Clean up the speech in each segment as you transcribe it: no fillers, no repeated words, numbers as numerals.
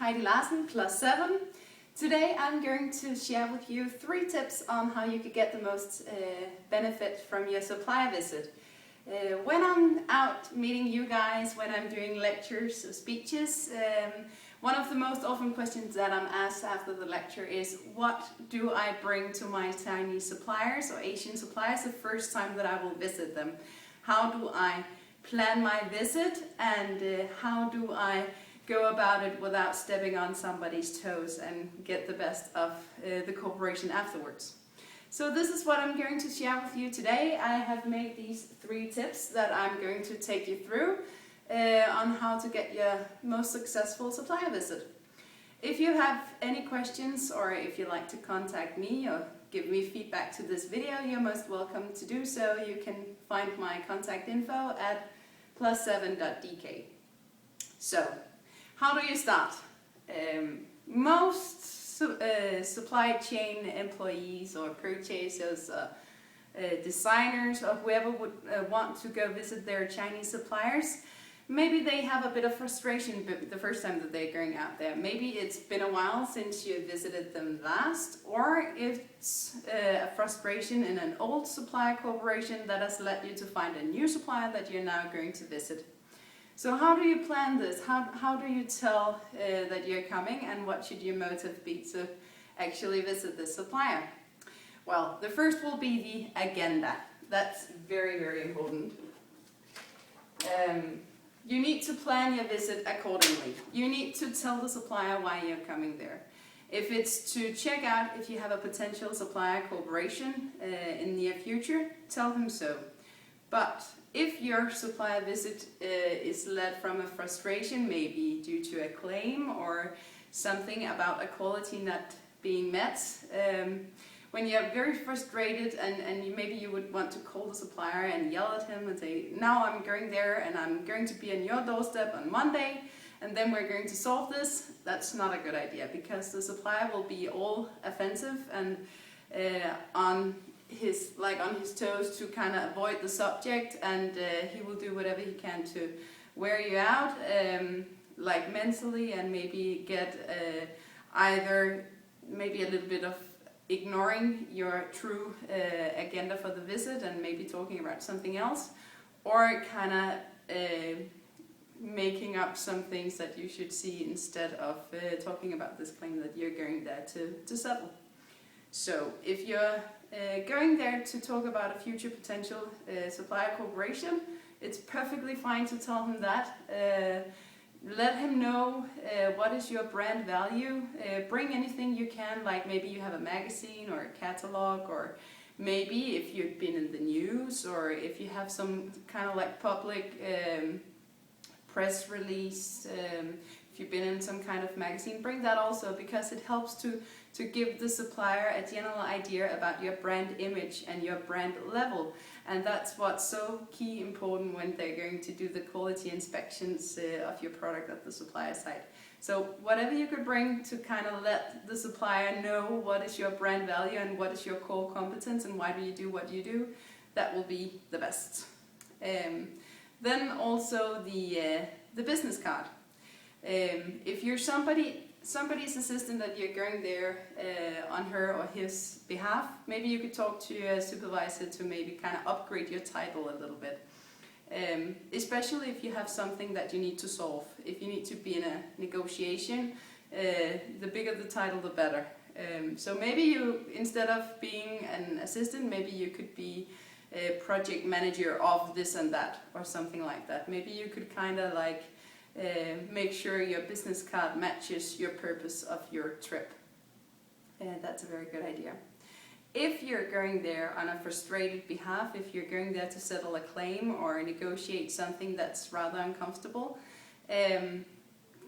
Heidi Larsen, +7. Today I'm going to share with you 3 tips on how you could get the most benefit from your supplier visit. When I'm out meeting you guys, when I'm doing lectures or speeches, one of the most often questions that I'm asked after the lecture is, what do I bring to my Chinese suppliers or Asian suppliers the first time that I will visit them? How do I plan my visit, and how do I go about it without stepping on somebody's toes and get the best of the cooperation afterwards? So this is what I'm going to share with you today. I have made these 3 tips that I'm going to take you through on how to get your most successful supplier visit. If you have any questions, or if you'd like to contact me or give me feedback to this video, you're most welcome to do so. You can find my contact info at +7.dk. So, how do you start? Most supply chain employees or purchasers, designers, or whoever would want to go visit their Chinese suppliers, maybe they have a bit of frustration the first time that they're going out there. Maybe it's been a while since you visited them last, or it's a frustration in an old supplier cooperation that has led you to find a new supplier that you're now going to visit. So how do you plan this? How do you tell that you're coming, and what should your motive be to actually visit this supplier? Well, the first will be the agenda. That's very, very important. You need to plan your visit accordingly. You need to tell the supplier why you're coming there. If it's to check out if you have a potential supplier cooperation in the near future, tell them so. But if your supplier visit is led from a frustration, maybe due to a claim or something about a quality not being met, when you're very frustrated and maybe you would want to call the supplier and yell at him and say, now I'm going there and I'm going to be on your doorstep on Monday and then we're going to solve this, that's not a good idea, because the supplier will be all offensive and on his toes to kind of avoid the subject, and he will do whatever he can to wear you out, like mentally, and maybe get either maybe a little bit of ignoring your true agenda for the visit and maybe talking about something else, or kind of making up some things that you should see instead of talking about this claim that you're going there to settle. So if you're going there to talk about a future potential supplier cooperation, it's perfectly fine to tell him that. Let him know what is your brand value. Bring anything you can, like maybe you have a magazine or a catalog, or maybe if you've been in the news, or if you have some kind of like public press release, if you've been in some kind of magazine, bring that also, because it helps to give the supplier a general idea about your brand image and your brand level. And that's what's so key important when they're going to do the quality inspections of your product at the supplier site. So whatever you could bring to kind of let the supplier know what is your brand value and what is your core competence and why do you do what you do, that will be the best. Then also the business card. If you're somebody's assistant that you're going there on her or his behalf, maybe you could talk to your supervisor to maybe kind of upgrade your title a little bit. Especially if you have something that you need to solve. If you need to be in a negotiation, the bigger the title, the better. So maybe you, instead of being an assistant, maybe you could be a project manager of this and that, or something like that. Maybe you could kind of like make sure your business card matches your purpose of your trip. That's a very good idea. If you're going there on a frustrated behalf, if you're going there to settle a claim or negotiate something that's rather uncomfortable,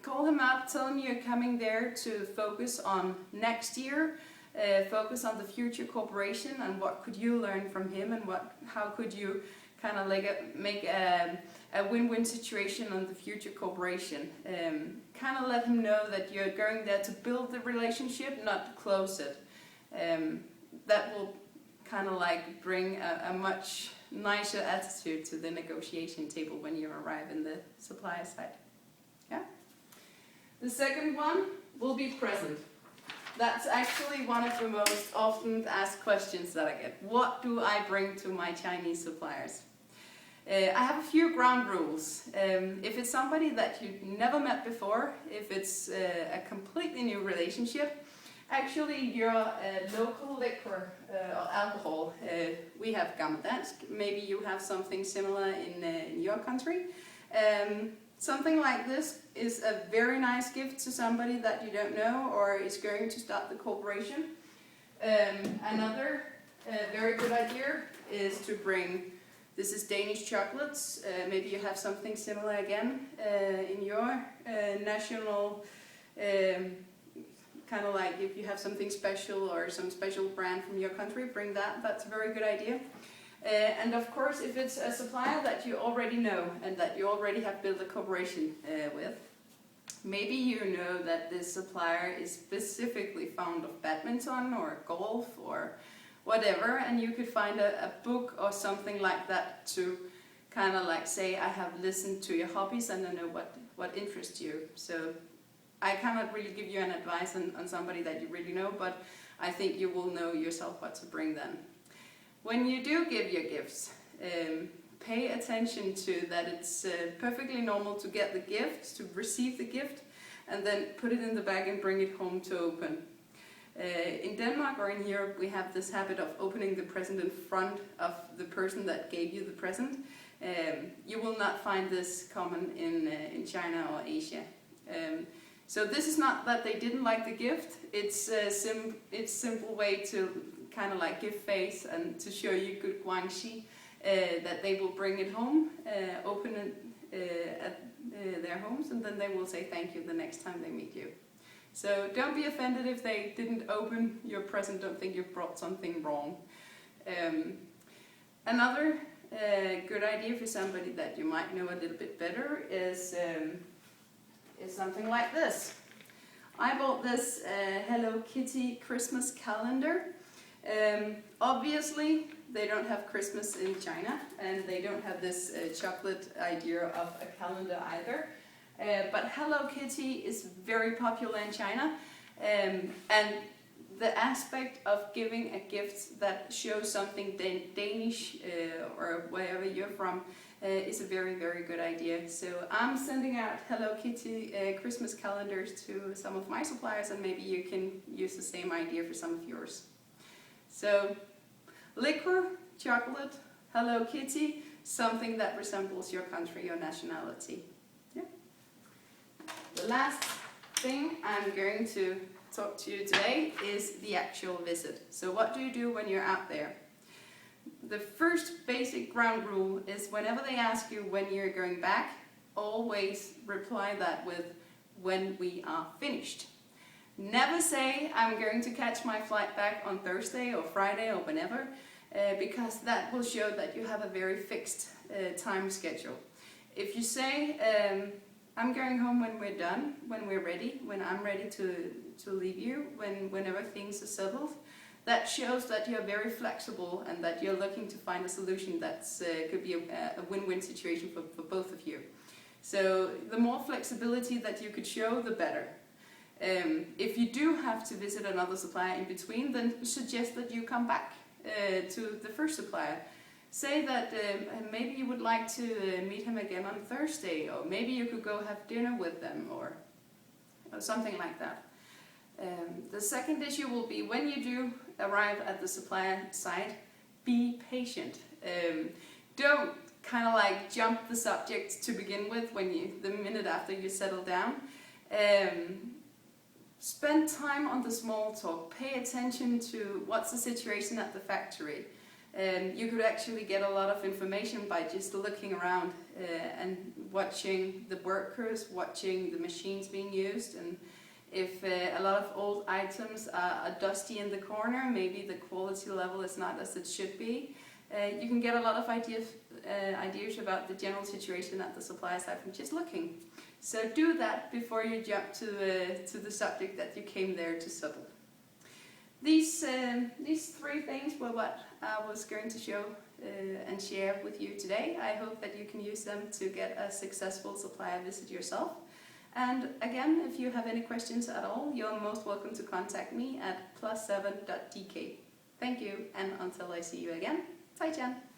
call him up, tell him you're coming there to focus on next year, focus on the future cooperation and what could you learn from him, and how could you kind of like make a win-win situation on the future cooperation. Kind of let him know that you're going there to build the relationship, not to close it. That will kind of like bring a much nicer attitude to the negotiation table when you arrive in the supplier side. Yeah. The second one will be present. That's actually one of the most often asked questions that I get. What do I bring to my Chinese suppliers? I have a few ground rules. If it's somebody that you've never met before, if it's a completely new relationship, actually your local liquor or alcohol, we have gammeldansk, maybe you have something similar in your country. Something like this is a very nice gift to somebody that you don't know or is going to start the cooperation. Another very good idea is to bring, this is Danish chocolates, maybe you have something similar again in your national, kind of like if you have something special or some special brand from your country, bring that, that's a very good idea. And of course, if it's a supplier that you already know and that you already have built a cooperation with, maybe you know that this supplier is specifically fond of badminton or golf or whatever, and you could find a book or something like that to kind of like say, I have listened to your hobbies and I know what interests you. So I cannot really give you an advice on somebody that you really know, but I think you will know yourself what to bring then. When you do give your gifts, pay attention to that it's perfectly normal to get the gift, to receive the gift, and then put it in the bag and bring it home to open. In Denmark or in Europe, we have this habit of opening the present in front of the person that gave you the present. You will not find this common in China or Asia. So this is not that they didn't like the gift, it's a simple way to kind of like give face and to show you good guangxi, that they will bring it home, open it at their homes, and then they will say thank you the next time they meet you. So don't be offended if they didn't open your present, don't think you've brought something wrong. Another good idea for somebody that you might know a little bit better is something like this. I bought this Hello Kitty Christmas calendar. Obviously they don't have Christmas in China and they don't have this chocolate idea of a calendar either, but Hello Kitty is very popular in China, and the aspect of giving a gift that shows something Danish or wherever you're from is a very, very good idea. So I'm sending out Hello Kitty Christmas calendars to some of my suppliers, and maybe you can use the same idea for some of yours. So, liquor, chocolate, Hello Kitty, something that resembles your country, your nationality. Yeah. The last thing I'm going to talk to you today is the actual visit. So what do you do when you're out there? The first basic ground rule is whenever they ask you when you're going back, always reply that with when we are finished. Never say, I'm going to catch my flight back on Thursday or Friday or whenever, because that will show that you have a very fixed time schedule. If you say, I'm going home when we're done, when we're ready, when I'm ready to leave you, whenever things are settled, that shows that you're very flexible and that you're looking to find a solution that could be a win-win situation for both of you. So the more flexibility that you could show, the better. If you do have to visit another supplier in between, then suggest that you come back to the first supplier. Say that maybe you would like to meet him again on Thursday, or maybe you could go have dinner with them, or something like that. The second issue will be when you do arrive at the supplier site, be patient. Don't kind of like jump the subject to begin with the minute after you settle down. Spend time on the small talk. Pay attention to what's the situation at the factory. You could actually get a lot of information by just looking around and watching the workers, watching the machines being used, and if a lot of old items are dusty in the corner, maybe the quality level is not as it should be. You can get a lot of ideas about the general situation at the supplier side from just looking. So do that before you jump to the subject that you came there to settle. These three things were what I was going to show and share with you today. I hope that you can use them to get a successful supplier visit yourself. And again, if you have any questions at all, you're most welcome to contact me at +7.dk. Thank you, and until I see you again, 再见!